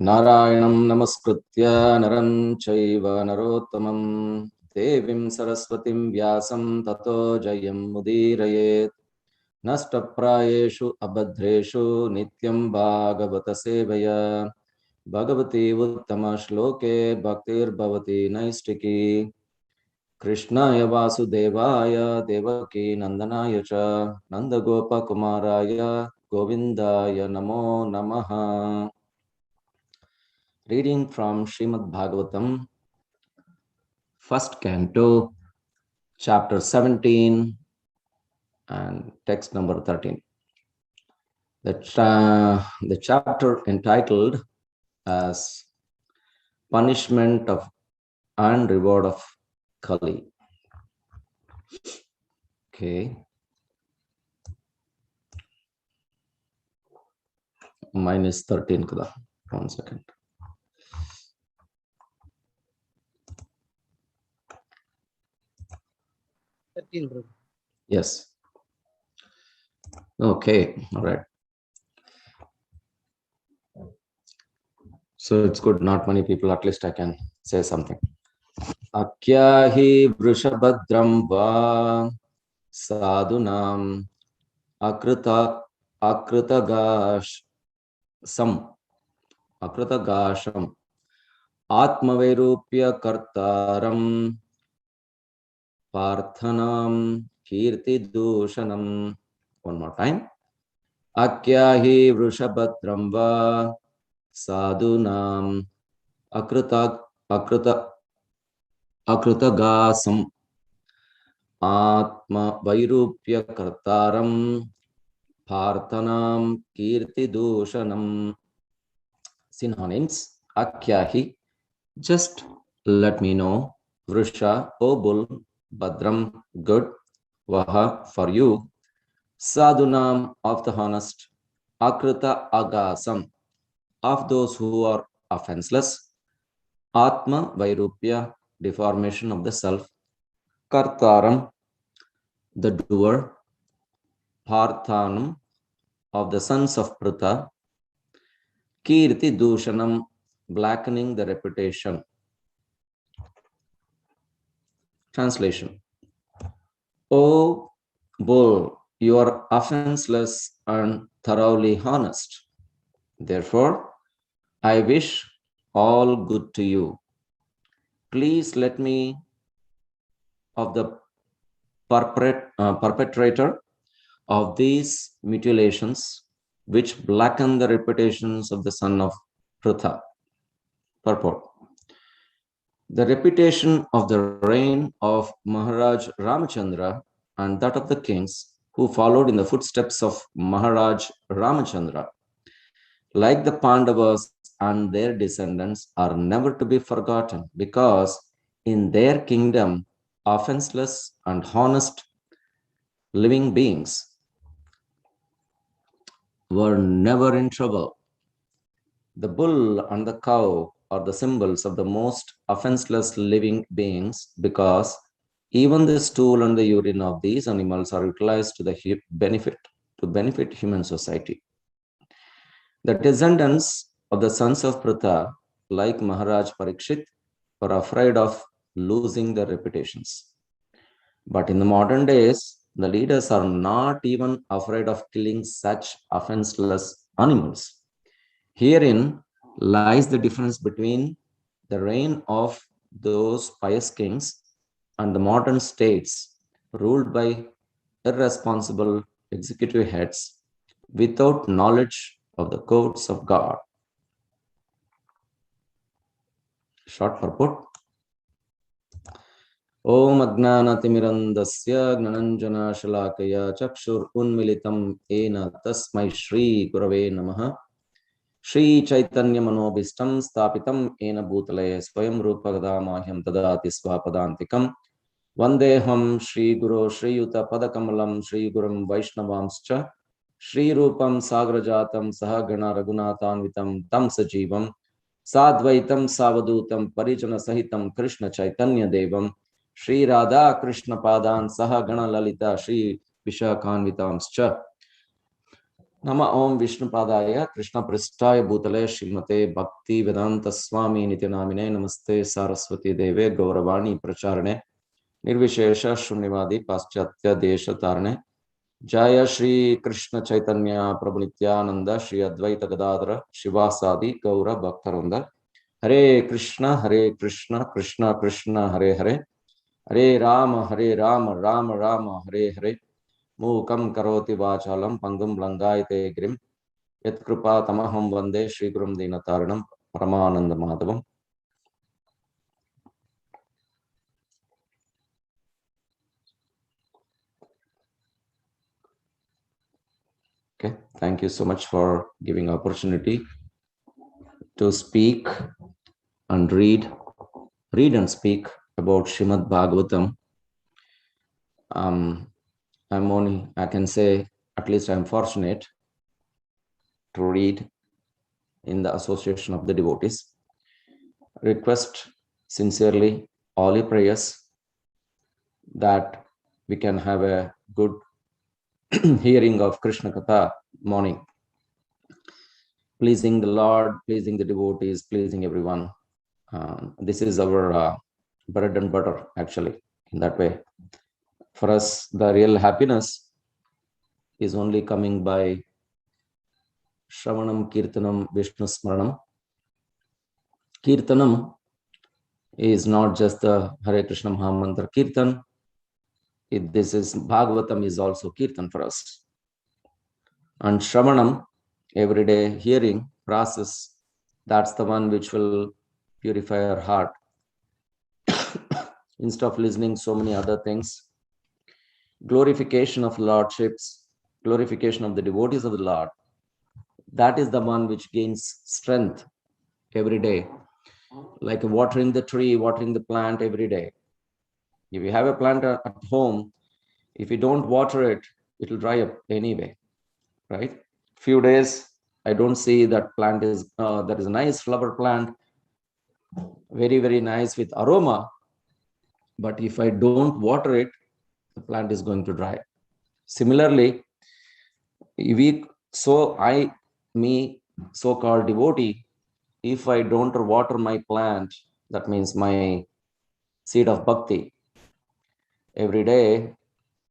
नारायणं नमस्कृत्य नरं चैव नरोत्तमं देवीं सरस्वतीं व्यासं ततो जयं मुदीरयेत्। नष्टप्रायेषु अभद्रेषु नित्यं भागवत सेवया भगवती उत्तमश्लोके भक्तिर्भवति नैष्टिकी। कृष्णाय वासुदेवाय देवकी नंदनाय च नन्दगोपकुमाराय गोविन्दाय नमो नमः। Reading from Srimad Bhagavatam, first canto, chapter 17 and text number 13. The chapter entitled as Punishment of and Reward of Kali. Okay. Minus 13 kada. 1 second. Yes. Okay. All right. So it's good. Not many people. At least I can say something. Akyahi vrishabhadram va sadunam akritagasham atmavairupya kartaram parthanam kirti dushanam. One more time. Akyahi vrishabhadram va sadunam akritagasam atma vairupya kartaram parthanam kirti dushanam. Synonyms. Akyahi, just let me know. Vrusha, O bull. Badram, good. Vaha, for you. Sadunam, of the honest. Akrita agasam, of those who are offenseless. Atma vairupya, deformation of the self. Kartaram, the doer. Parthanam, of the sons of Pritha. Kirti dushanam, blackening the reputation. Translation. O bull, you are offenseless and thoroughly honest. Therefore, I wish all good to you. Please let me of the perpetrator of these mutilations which blacken the reputations of the son of Pritha. Purport. The reputation of the reign of Maharaj Ramachandra and that of the kings who followed in the footsteps of Maharaj Ramachandra, like the Pandavas and their descendants, are never to be forgotten because in their kingdom, offenseless and honest living beings were never in trouble. The bull and the cow are the symbols of the most offenseless living beings because even the stool and the urine of these animals are utilized to benefit human society. The descendants of the sons of Pritha, like Maharaj Parikshit, were afraid of losing their reputations. But in the modern days, the leaders are not even afraid of killing such offenseless animals. Herein lies the difference between the reign of those pious kings and the modern states ruled by irresponsible executive heads without knowledge of the courts of God. Short purport. Om Agnanatimirandasya Gnananjana Shalakaya Chakshur Unmilitam Ena Tasmai Shri Gurave Namaha. Shri Chaitanya Manobhistam Stapitam Ena Bhutale Swayam Rupagadamahyam Tadati Swapadantikam Vandeham Shri Guru Shri Yuta Padakamalam Shri Gurum Vaishnavamscha Shri Rupam Sagrajatam Sahagana Raghunathanvitam Tam Sajivam Sadvaitam Savadutam Parijana Sahitam Krishna Chaitanya Devam Shri Radha Krishna Padan Sahagana Lalita Shri Vishakhanvitamscha Nama Om Vishnupadaya Krishna Pristaya Bhutale Srimate Bhakti Vedanta Swami Nityanamine Namaste Saraswati Deve Gauravani Pracharane Nirvishesha Shunyavadi Paschatya Desha Tarane Jaya Shri Krishna Chaitanya Prabhu Nityananda Shri Advaita Gadadara Shivasadi Gaura Bhaktaranda Hare Krishna Krishna Krishna Hare Hare Hare Rama Rama Rama Hare Hare Mukam Karoti Vachalam Pangum Langayate Grim Yat Kripa Tamaham Vande Shri Gurum Dinataranam Paramananda Madhavam. Okay, thank you so much for giving opportunity to speak and read and speak about Srimad Bhagavatam. I can say, at least I'm fortunate to read in the association of the devotees. Request sincerely all your prayers that we can have a good hearing of Krishna Katha morning, pleasing the Lord, pleasing the devotees, pleasing everyone. This is our bread and butter, actually, in that way. For us, the real happiness is only coming by Shravanam, Kirtanam, Vishnu Smaranam. Kirtanam is not just the Hare Krishna Mahamantra Kirtan. This is Bhagavatam is also Kirtan for us. And Shravanam, everyday hearing process, that's the one which will purify our heart. Instead of listening so many other things, glorification of lordships, glorification of the devotees of the Lord, that is the one which gains strength every day. Like watering the tree, watering the plant every day. If you have a plant at home, if you don't water it, it will dry up anyway, right? Few days, I don't see that plant is, that is a nice flower plant, very, very nice with aroma. But if I don't water it, the plant is going to dry. Similarly, me, so-called devotee, if I don't water my plant, that means my seed of bhakti, every day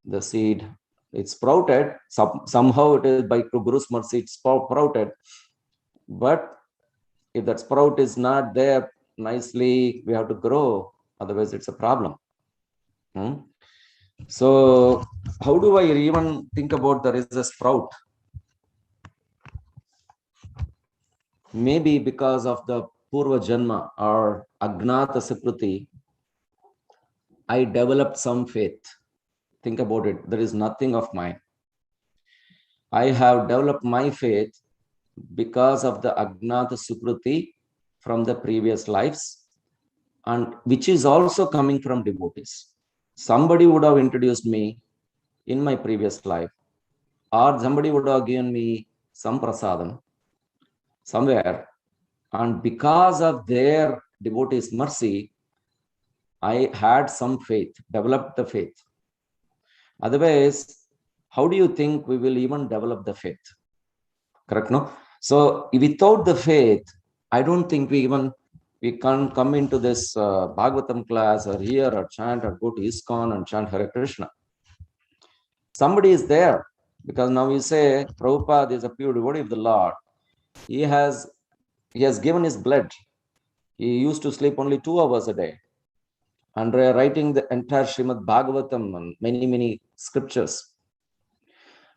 the seed, it's sprouted. Somehow it is by Guru's mercy, it's sprouted. But if that sprout is not there nicely, we have to grow. Otherwise, it's a problem. So how do I even think about there is a sprout? Maybe because of the Purva Janma or Agnata Sakriti, I developed some faith. Think about it. There is nothing of mine. I have developed my faith because of the Agnata Sukriti from the previous lives, and which is also coming from devotees. Somebody would have introduced me in my previous life, or somebody would have given me some prasadam somewhere, and because of their devotees' mercy, I had some faith, developed the faith. Otherwise, how do you think we will even develop the faith? Correct, no? So without the faith, I don't think we can come into this Bhagavatam class or hear or chant or go to ISKCON and chant Hare Krishna. Somebody is there, because now you say Prabhupada is a pure devotee of the Lord. He has given his blood. He used to sleep only 2 hours a day, and writing the entire Srimad Bhagavatam and many scriptures.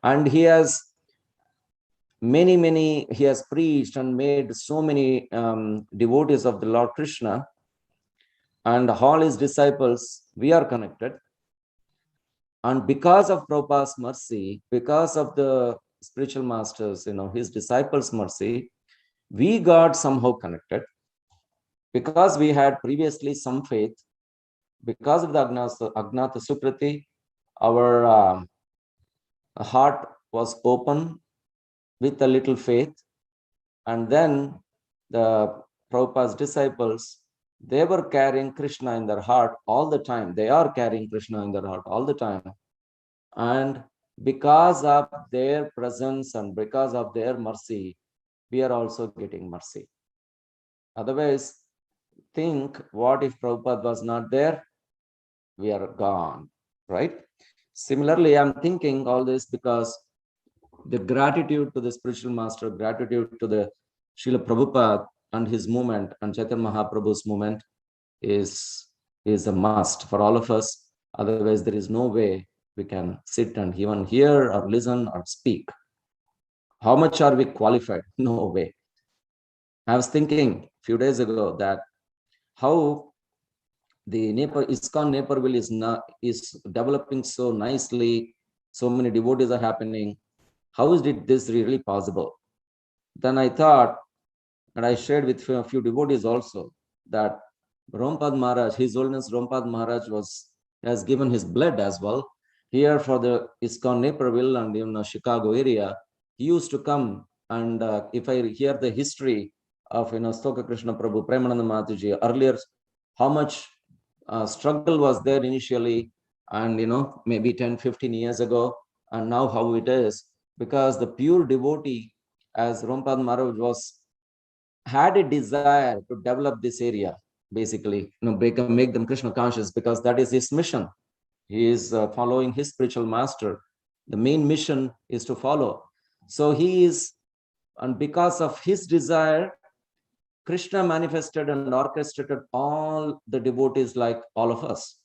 And he has he has preached and made so many devotees of the Lord Krishna, and all his disciples, we are connected. And because of Prabhupada's mercy, because of the spiritual masters, his disciples' mercy, we got somehow connected. Because we had previously some faith, because of the Agnata Sukriti, our heart was open with a little faith. And then the Prabhupada's disciples, they were carrying Krishna in their heart all the time. They are carrying Krishna in their heart all the time. And because of their presence and because of their mercy, we are also getting mercy. Otherwise, think, what if Prabhupada was not there? We are gone, right? Similarly, I'm thinking all this because the gratitude to the spiritual master, gratitude to the Srila Prabhupada and his movement and Chaitanya Mahaprabhu's movement is a must for all of us. Otherwise, there is no way we can sit and even hear or listen or speak. How much are we qualified? No way. I was thinking a few days ago that how the ISKCON Naperville is developing so nicely. So many devotees are happening. How is this really possible? Then I thought, and I shared with a few devotees also, that Rompad Maharaj, His Holiness Rompad Maharaj has given his blood as well. Here for the ISKCON Naperville and in Chicago area, he used to come, and if I hear the history of Stoka Krishna Prabhu, Premananda Mataji, earlier, how much struggle was there initially, and maybe 10-15 years ago, and now how it is, because the pure devotee, as Rompad Maharaj had a desire to develop this area, basically, make them Krishna conscious, because that is his mission. He is following his spiritual master. The main mission is to follow. So he is, and because of his desire, Krishna manifested and orchestrated all the devotees like all of us.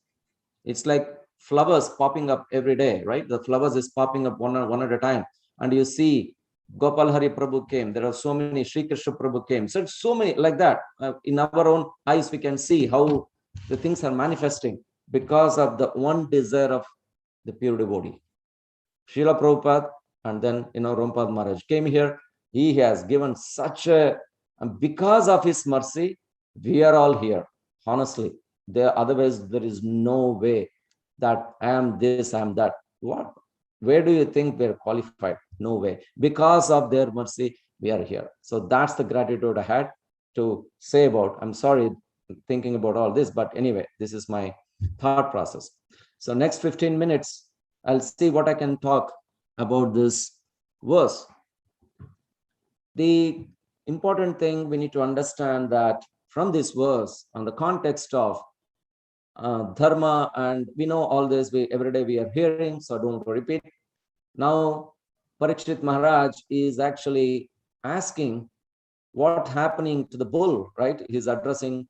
It's like flowers popping up every day, right? The flowers is popping up one at a time. And you see Gopal Hari Prabhu came. There are so many. Sri Krishna Prabhu came. So many like that. In our own eyes, we can see how the things are manifesting because of the one desire of the pure devotee. Srila Prabhupada and then, Rompad Maharaj came here. He has given such a, and because of his mercy, we are all here. Honestly, otherwise there is no way that I am this, I am that. What? Where do you think we're qualified? No way. Because of their mercy, we are here. So that's the gratitude I had to say about. I'm sorry thinking about all this, but anyway, this is my thought process. So next 15 minutes, I'll see what I can talk about this verse. The important thing we need to understand that from this verse, on the context of dharma, and we know all this, every day we are hearing, so I don't want to repeat. Now, Parikshit Maharaj is actually asking what's happening to the bull, right? He's addressing,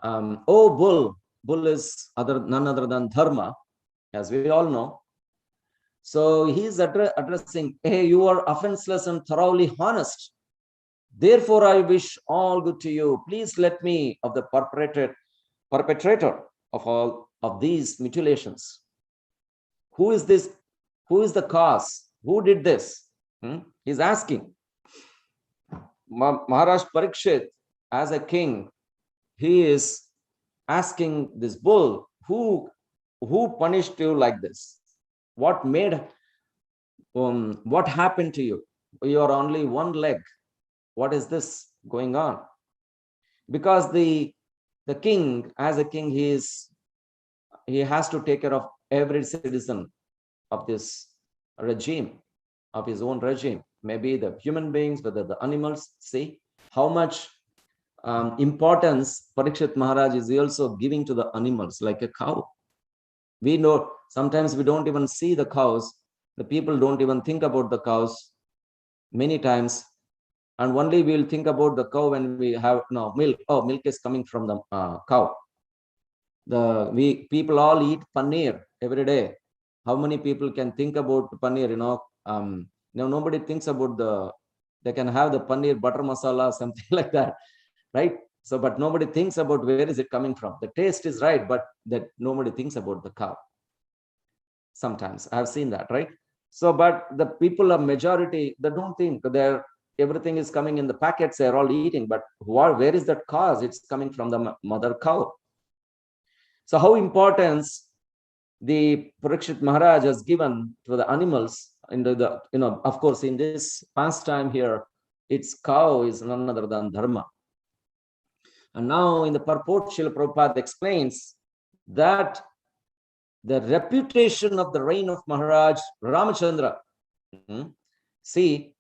oh bull is none other than dharma, as we all know. So he's addressing, hey, you are offenseless and thoroughly honest. Therefore, I wish all good to you. Please let me of the perpetrator of all of these mutilations. Who is this? Who is the cause? Who did this? He's asking. Maharaj Parikshit, as a king, he is asking this bull, who punished you like this? What happened to you? You are only one leg. What is this going on? Because the king, as a king, he has to take care of every citizen of this regime, of his own regime, maybe the human beings, whether the animals. See how much importance Parikshit Maharaj is also giving to the animals, like a cow. We know sometimes we don't even see the cows. The people don't even think about the cows many times. And only we'll think about the cow when we have milk. Oh, milk is coming from the cow. People all eat paneer every day. How many people can think about paneer? Nobody thinks about they can have the paneer butter masala, something like that, right? So, but nobody thinks about where is it coming from. The taste is right, but that nobody thinks about the cow. Sometimes I've seen that, right? So, but the people of majority, they don't think everything is coming in the packets, they're all eating, but where is that cause? It's coming from the mother cow. So how importance the Parikshit Maharaj has given to the animals of course, in this pastime here, its cow is none other than dharma. And now in the purport, Srila Prabhupada explains that the reputation of the reign of Maharaj Ramachandra. See,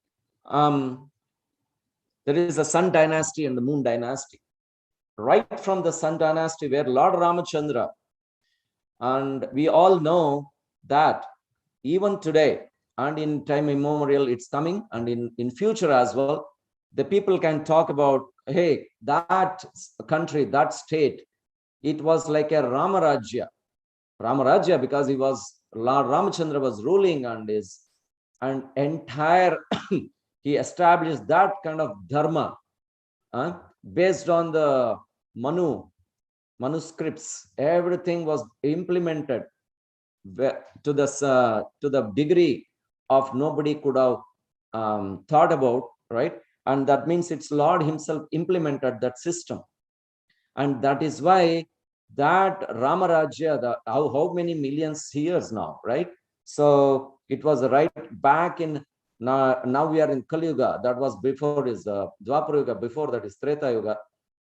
there is a Sun dynasty and the Moon dynasty. Right from the Sun dynasty, where Lord Ramachandra, and we all know that even today and in time immemorial, it's coming, and in future as well, the people can talk about, hey, that country, that state, it was like a Ramarajya, because Lord Ramachandra was ruling, and entire he established that kind of dharma based on the manuscripts. Everything was implemented to the degree of nobody could have thought about, right? And that means it's Lord himself implemented that system. And that is why that Ramarajya, how many millions years now, right? So it was right back in, now we are in Kali Yuga. That was before is Dwapara Yuga, before that is Treta Yuga.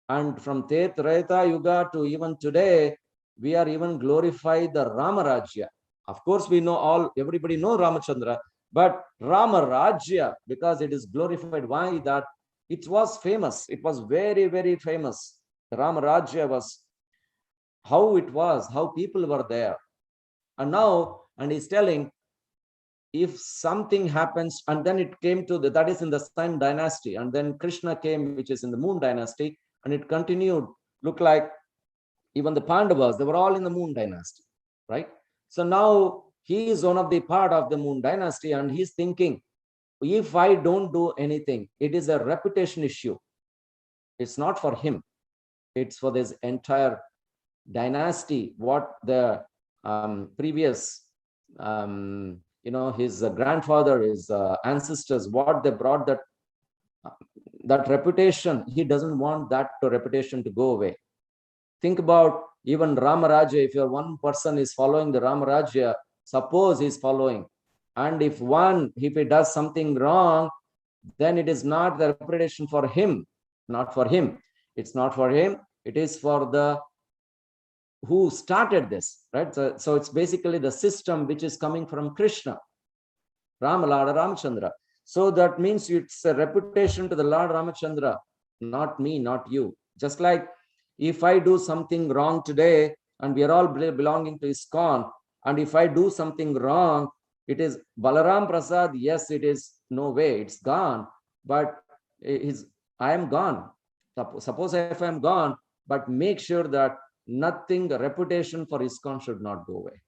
And from Treta Yuga to even today, we are even glorified the Ramarajya. Of course, we know everybody know Ramachandra, but Ramarajya, because it is glorified. Why? That it was famous. It was very, very famous. The Ramarajya was how it was, how people were there. And now, and he's telling, if something happens, and then it came to that is in the Sun dynasty, and then Krishna came, which is in the Moon dynasty, and it continued. Look like even the Pandavas, they were all in the Moon dynasty, right? So now he is one of the part of the Moon dynasty, and he's thinking, if I don't do anything, it is a reputation issue. It's not for him. It's for this entire dynasty, what the previous, his grandfather, his ancestors, what they brought, that reputation, he doesn't want that reputation to go away. Think about even Ramarajya. If one person is following the Ramarajya, suppose he's following, and if he does something wrong, then it is not the reputation for him, not for him. It's not for him. It is for the who started this, right? So it's basically the system which is coming from Krishna, Lord Ramachandra. So that means it's a reputation to the Lord Ramachandra, not me, not you. Just like if I do something wrong today, and we are all belonging to ISKCON, and if I do something wrong, it is Balaram Prasad, yes, it is, no way, it's gone, but I am gone. Suppose if I am gone, but make sure that nothing, the reputation for ISKCON should not go away.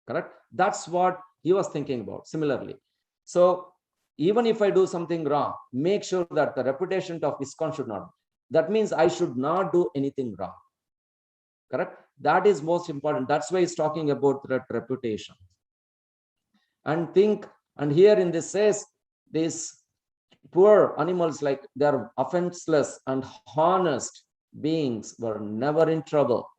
Correct? That's what he was thinking about. Similarly, so even if I do something wrong, make sure that the reputation of ISKCON should not. That means I should not do anything wrong. Correct? That is most important. That's why he's talking about that reputation. And here in this says, these poor animals, like they're offenseless and honest beings, were never in trouble,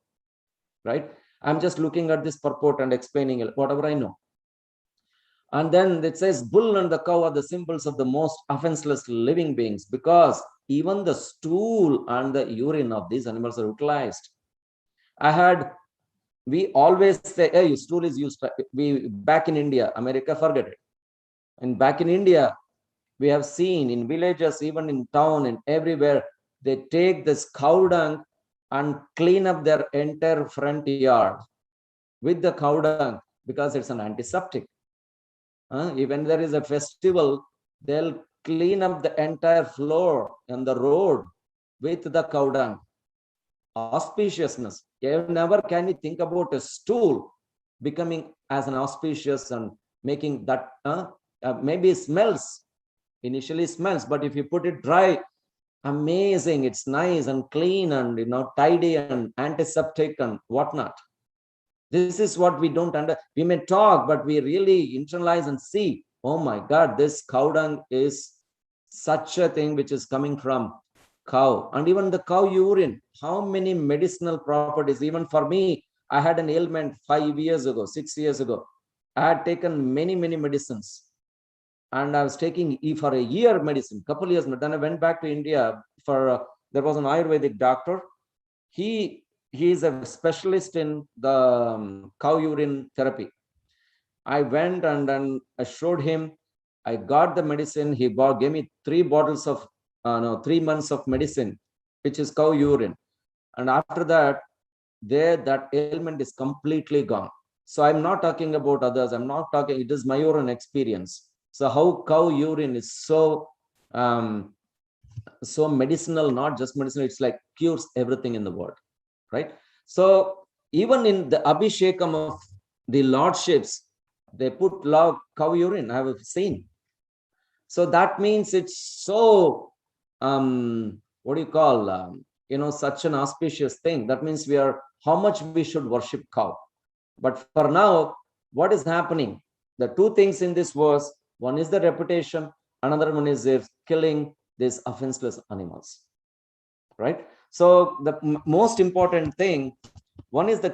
right? I'm just looking at this purport and explaining whatever I know. And then it says, bull and the cow are the symbols of the most offenseless living beings, because even the stool and the urine of these animals are utilized. We always say, hey, stool is used. Back in India, America, forget it. And back in India, we have seen in villages, even in town and everywhere, they take this cow dung and clean up their entire front yard with the cow dung, because it's an antiseptic. Even there is a festival, they'll clean up the entire floor and the road with the cow dung. Auspiciousness. Never can you think about a stool becoming as an auspicious and making that maybe smells, initially smells, but if you put it dry, amazing, it's nice and clean and tidy and antiseptic and whatnot. This is what we don't we may talk, but we really internalize and see, oh my God, this cow dung is such a thing which is coming from cow. And even the cow urine, how many medicinal properties. Even for me, I had an ailment 6 years ago. I had taken many medicines, and I was taking for a year medicine, couple years. Then I went back to India for there was an Ayurvedic doctor. He he is a specialist in the cow urine therapy. I went and then I showed him. I got the medicine. He gave me 3 bottles of, 3 months of medicine, which is cow urine. And after that, that ailment is completely gone. So I'm not talking about others. I'm not talking, it is my own experience. So how cow urine is so medicinal, not just medicinal, it's like cures everything in the world, right? So even in the Abhishekam of the lordships, they put cow urine, I have seen. So that means it's so, what do you call, such an auspicious thing. That means how much we should worship cow. But for now, what is happening? The 2 things in this verse, one is the reputation, another one is killing these offenseless animals, right? So the most important thing, one is the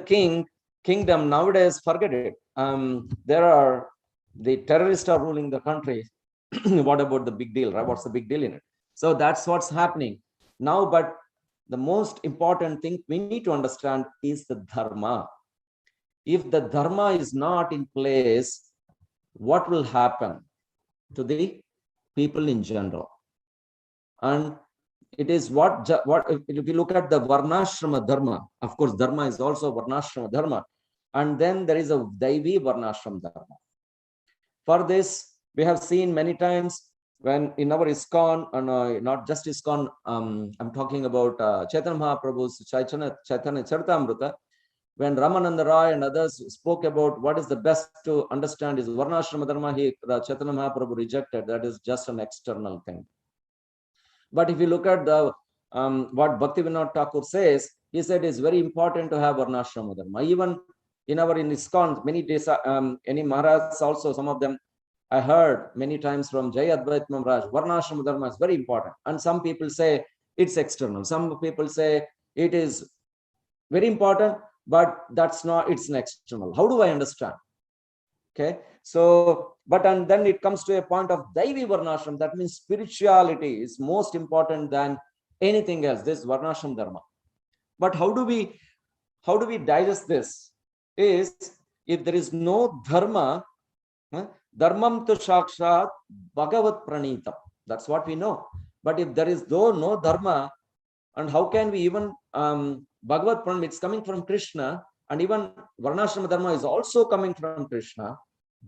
kingdom. Nowadays, forget it. The terrorists are ruling the country. What about the big deal, right? What's the big deal in it? So that's what's happening now. But the most important thing we need to understand is the dharma. If the dharma is not in place, what will happen to the people in general? And it is what if you look at the varnashrama dharma, of course, dharma is also varnashrama dharma. And then there is a Daivi varnashrama dharma. For this, we have seen many times when in our ISKCON, and not just ISKCON, I'm talking about Chaitanya Mahaprabhu's Chaitanya Charitamrita, when Ramananda Roy and others spoke about what is the best to understand is Varnashrama Dharma, Chaitanya Mahaprabhu rejected. That is just an external thing. But if you look at what Bhaktivinoda Thakur says, he said it's very important to have Varnashrama Dharma. Even in ISKCON, many days, any Maharaj also, some of them, I heard many times from Jai Advait Maharaj, Varnashrama Dharma is very important. And some people say it's external. Some people say it is very important, but that's not, it's an external. How do I understand? Okay, so, and then it comes to a point of Daivi Varnashram. That means spirituality is most important than anything else, this Varnashram Dharma. But how do we digest this? Is if there is no dharma, dharmam tu shakshat bhagavat pranitam. That's what we know. But if there is no dharma, and how can we even Bhagavat Pranam, it's coming from Krishna, and even Varnashrama Dharma is also coming from Krishna.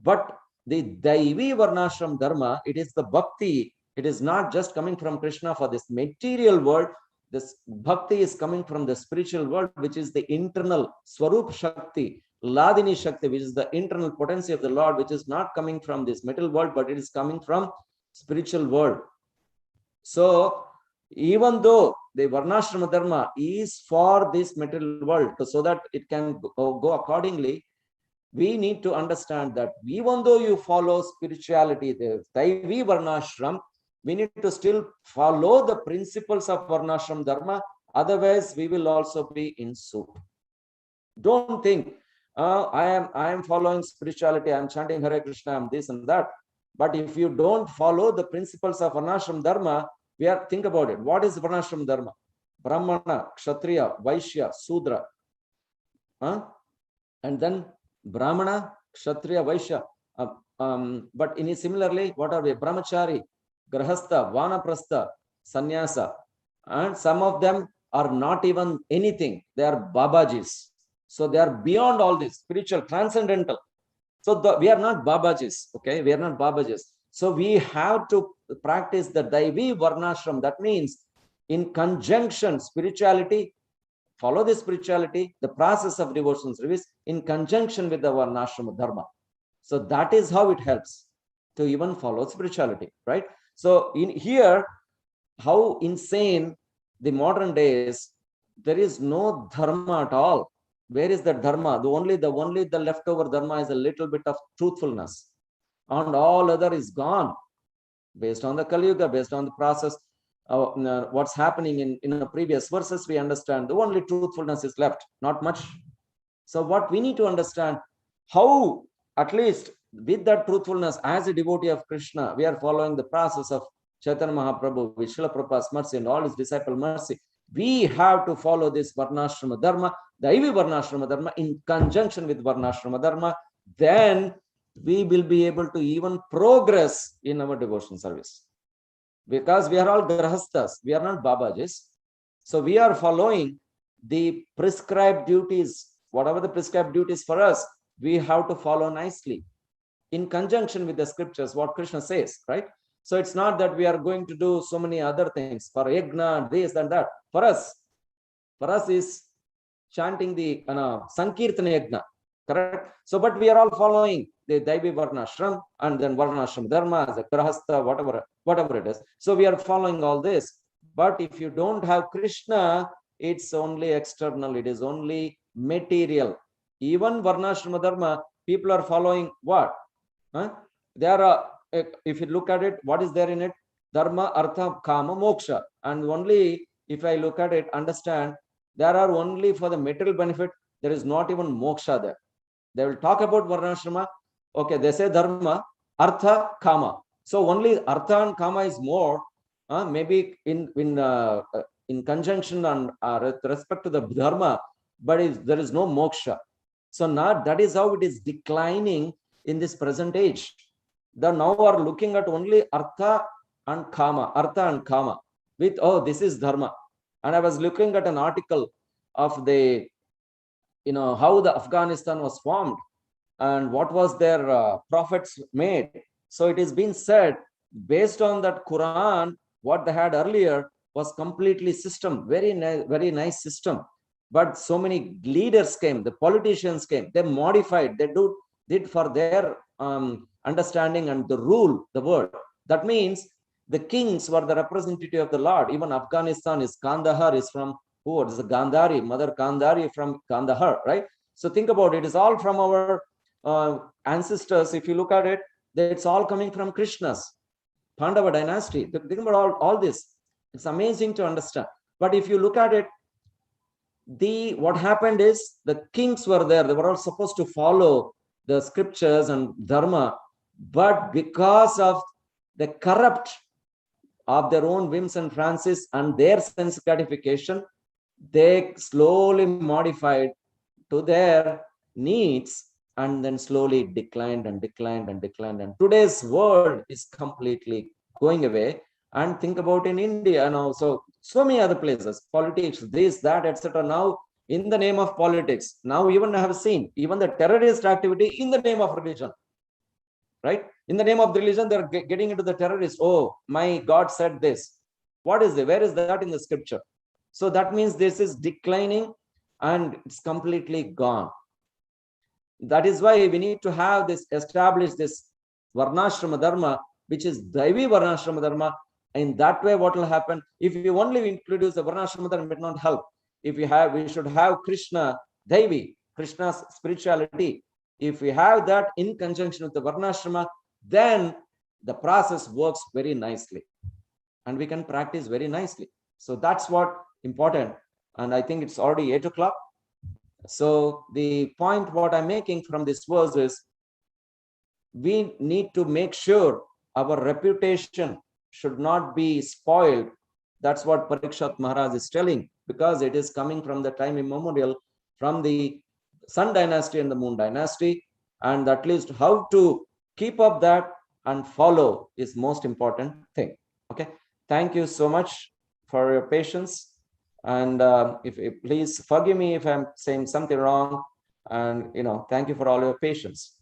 But the Daivi Varnashram Dharma, it is the bhakti. It is not just coming from Krishna for this material world. This bhakti is coming from the spiritual world, which is the internal Swarup Shakti, Ladini Shakti, which is the internal potency of the Lord, which is not coming from this material world, but it is coming from spiritual world. So even though the Varnashrama Dharma is for this material world, so that it can go accordingly, we need to understand that even though you follow spirituality, the Daivi Varnashram, we need to still follow the principles of Varnashram Dharma. Otherwise, we will also be in soup. Don't think, I am following spirituality, I'm chanting Hare Krishna, I'm this and that. But if you don't follow the principles of Varnashram Dharma, think about it. What is Varnashram Dharma? Brahmana, Kshatriya, Vaishya, Sudra. And then Brahmana, Kshatriya, Vaishya. But similarly, what are we? Brahmachari, Grahastha, Vanaprastha, Sannyasa. And some of them are not even anything. They are Babajis. So they are beyond all this, spiritual, transcendental. So we are not Babajis, okay? We are not Babajis. So we have to practice the Daivi Varnashram. That means in conjunction, spirituality, follow the spirituality, the process of devotional service in conjunction with the Varnashram Dharma. So that is how it helps to even follow spirituality, right? So in here, how insane the modern days, there is no dharma at all. Where is the dharma? Only the leftover dharma is a little bit of truthfulness, and all other is gone based on the Kali Yuga, based on the process. What's happening in the previous verses, we understand the only truthfulness is left, not much. So what we need to understand, how at least with that truthfulness, as a devotee of Krishna, we are following the process of Chaitanya Mahaprabhu, with Srila Prabhupada's mercy and all his disciple mercy. We have to follow this Varnashrama Dharma, Daivi Varnashrama Dharma, in conjunction with Varnashrama Dharma. Then we will be able to even progress in our devotion service. Because we are all grahasthas, we are not babajis. So we are following the prescribed duties, whatever the prescribed duties for us, we have to follow nicely in conjunction with the scriptures, what Krishna says, right? So it's not that we are going to do so many other things for yajna, this and that. For us is chanting the Sankirtana yajna, correct? So, but we are all following the Daivi Varnashram and then Varnashram Dharma, the Grahastha, whatever it is. So we are following all this. But if you don't have Krishna, it's only external, it is only material. Even Varnashrama Dharma, people are following what? There are, if you look at it, what is there in it? Dharma, Artha, Kama, Moksha. And only if I look at it, understand, there are only for the material benefit, there is not even moksha there. They will talk about Varnashrama. Okay, they say Dharma, Artha, Kama. So only Artha and Kama is more, maybe in conjunction and with respect to the Dharma, but there is no moksha. So now that is how it is declining in this present age. The now are looking at only Artha and Kama, with, oh, this is Dharma. And I was looking at an article of the, how the Afghanistan was formed and what was their prophets made. So it is being said, based on that Quran, what they had earlier was completely system, very nice system. But so many leaders came, the politicians came, they modified, they did for their understanding and the rule the world. That means the kings were the representative of the Lord. Even Afghanistan is Kandahar is from who? It is the Gandhari, Mother Gandhari from Kandahar, right? So think about it. It's all from our ancestors. If you look at it, it's all coming from Krishna's Pandava dynasty. Think about all this. It's amazing to understand. But if you look at it, what happened is the kings were there. They were all supposed to follow the scriptures and dharma, but because of the corrupt of their own whims and fancies and their sense gratification, they slowly modified to their needs and then slowly declined. And today's world is completely going away. And think about in India and also so many other places, politics, this, that, etc. Now, in the name of politics, now even I have seen even the terrorist activity in the name of religion, right? In the name of religion, they're getting into the terrorists. Oh, my God said this. What is it? Where is that in the scripture? So that means this is declining and it's completely gone. That is why we need to have this, establish this Varnashrama Dharma, which is Daivi Varnashrama Dharma. In that way, what will happen? If you only introduce the Varnashrama Dharma, it will not help. If we should have Krishna, Daivi, Krishna's spirituality. If we have that in conjunction with the Varnashrama, then the process works very nicely and we can practice very nicely. So that's what important. And I think it's already 8 o'clock. So the point what I'm making from this verse is we need to make sure our reputation should not be spoiled. That's what Parikshat Maharaj is telling, because it is coming from the time immemorial, from the Sun dynasty and the Moon dynasty, and at least how to keep up that and follow is most important thing. Okay, thank you so much for your patience, and if please forgive me if I'm saying something wrong, and thank you for all your patience.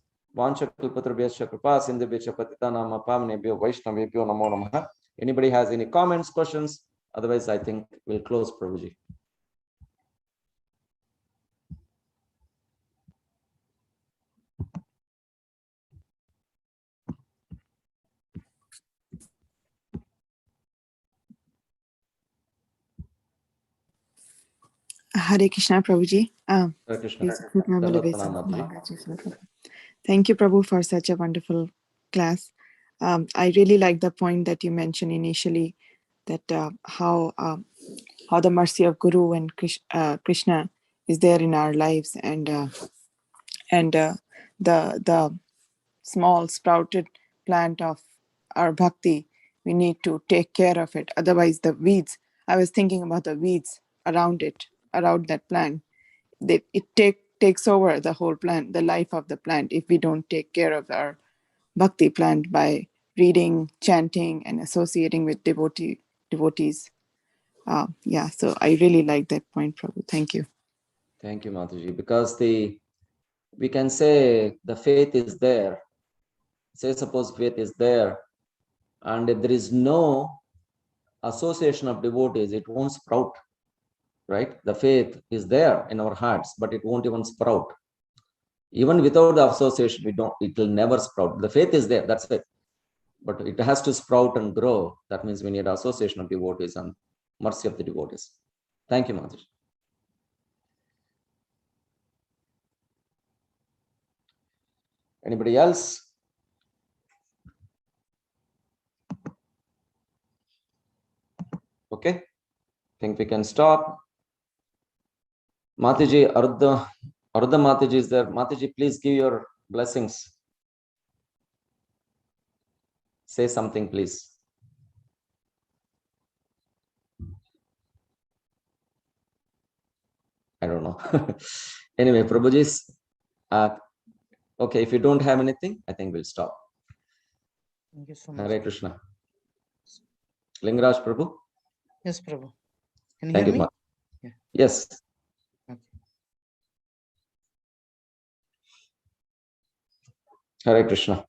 Anybody has any comments, questions? Otherwise, I think we'll close, Prabhuji. Hare Krishna, Prabhuji. Hare Krishna. Thank you, Prabhu, for such a wonderful class. I really like the point that you mentioned initially, that how the mercy of Guru and Krishna is there in our lives, and the small sprouted plant of our bhakti, we need to take care of it. Otherwise, the weeds I was thinking about the weeds around it, around that plant. It takes over the whole plant, the life of the plant, if we don't take care of our bhakti plant by reading, chanting, and associating with devotees. Yeah, so I really like that point, Prabhu. Thank you. Thank you, Mataji. Because we can say the faith is there. Say suppose faith is there, and if there is no association of devotees, it won't sprout, right? The faith is there in our hearts, but it won't even sprout. Even without the association, it will never sprout. The faith is there, that's it. But it has to sprout and grow. That means we need association of devotees and mercy of the devotees. Thank you, Mataji. Anybody else? Okay, think we can stop. Mataji, Arudha Mataji is there. Mataji, please give your blessings. Say something, please. I don't know. Anyway, Prabhuji's, okay, if you don't have anything, I think we'll stop. Thank you so much. Hare Krishna. Lingaraj Prabhu? Yes, Prabhu. Can you Thank hear you. me? Yeah. Yes. Okay. Hare Krishna.